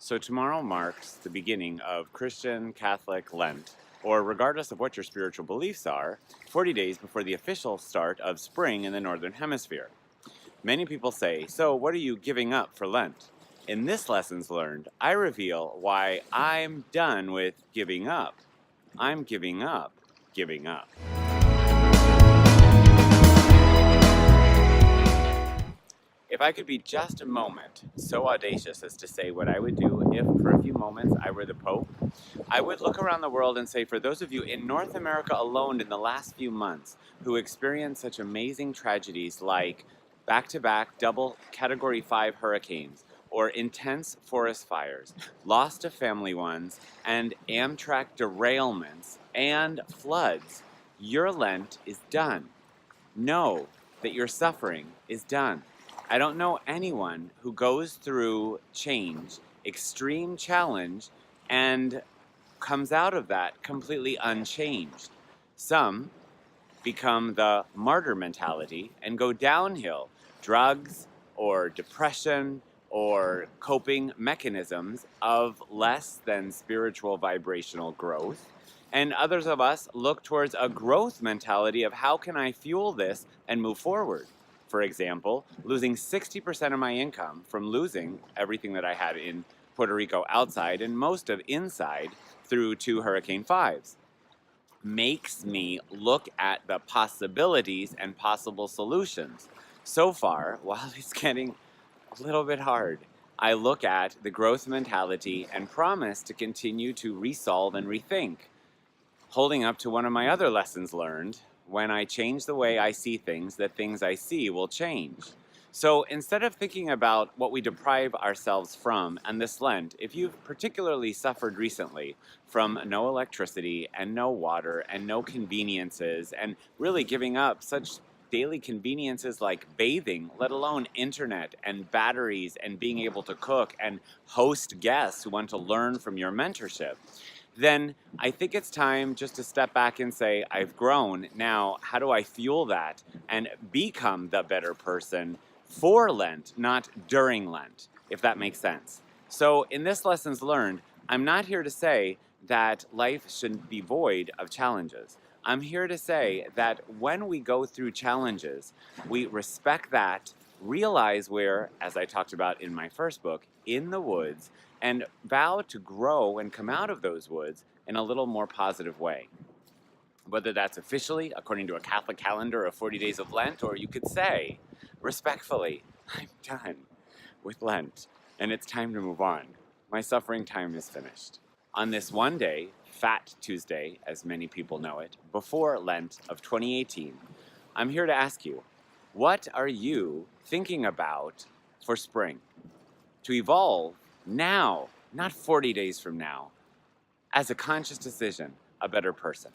So tomorrow marks the beginning of Christian Catholic Lent, or regardless of what your spiritual beliefs are, 40 days before the official start of spring in the Northern Hemisphere. Many people say, so what are you giving up for Lent? In this Lessons Learned, I reveal why I'm done with giving up. I'm giving up giving up. If I could be just a moment so audacious as to say what I would do if for a few moments I were the Pope, I would look around the world and say, for those of you in North America alone in the last few months who experienced such amazing tragedies like back-to-back double Category 5 hurricanes, or intense forest fires, loss to family ones, and Amtrak derailments, and floods, your Lent is done. Know that your suffering is done. I don't know anyone who goes through change, extreme challenge, and comes out of that completely unchanged. Some become the martyr mentality and go downhill. Drugs or depression or coping mechanisms of less than spiritual vibrational growth. And others of us look towards a growth mentality of how can I fuel this and move forward. For example, losing 60% of my income from losing everything that I had in Puerto Rico outside and most of inside through 2 Hurricane 5s makes me look at the possibilities and possible solutions. So far, while it's getting a little bit hard, I look at the growth mentality and promise to continue to resolve and rethink. Holding up to one of my other lessons learned, when I change the way I see things, the things I see will change. So instead of thinking about what we deprive ourselves from, and this Lent, if you've particularly suffered recently from no electricity and no water and no conveniences and really giving up such daily conveniences like bathing, let alone internet and batteries and being able to cook and host guests who want to learn from your mentorship, then I think it's time just to step back and say, I've grown. Now, how do I fuel that and become the better person for Lent, not during Lent, if that makes sense? So in this Lessons Learned, I'm not here to say that life shouldn't be void of challenges. I'm here to say that when we go through challenges, we respect that, realize we're, as I talked about in my first book, in the woods, and vow to grow and come out of those woods in a little more positive way. Whether that's officially, according to a Catholic calendar of 40 days of Lent, or you could say, respectfully, I'm done with Lent, and it's time to move on. My suffering time is finished. On this one day, Fat Tuesday, as many people know it, before Lent of 2018, I'm here to ask you, what are you thinking about for spring? To evolve now, not 40 days from now, as a conscious decision, a better person.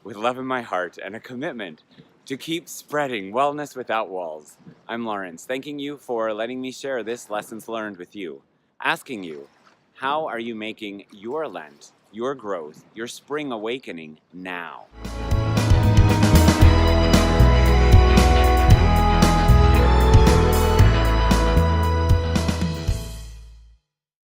With love in my heart and a commitment to keep spreading wellness without walls, I'm Lawrence, thanking you for letting me share this Lessons Learned with you, asking you, how are you making your Lent, your growth, your spring awakening now?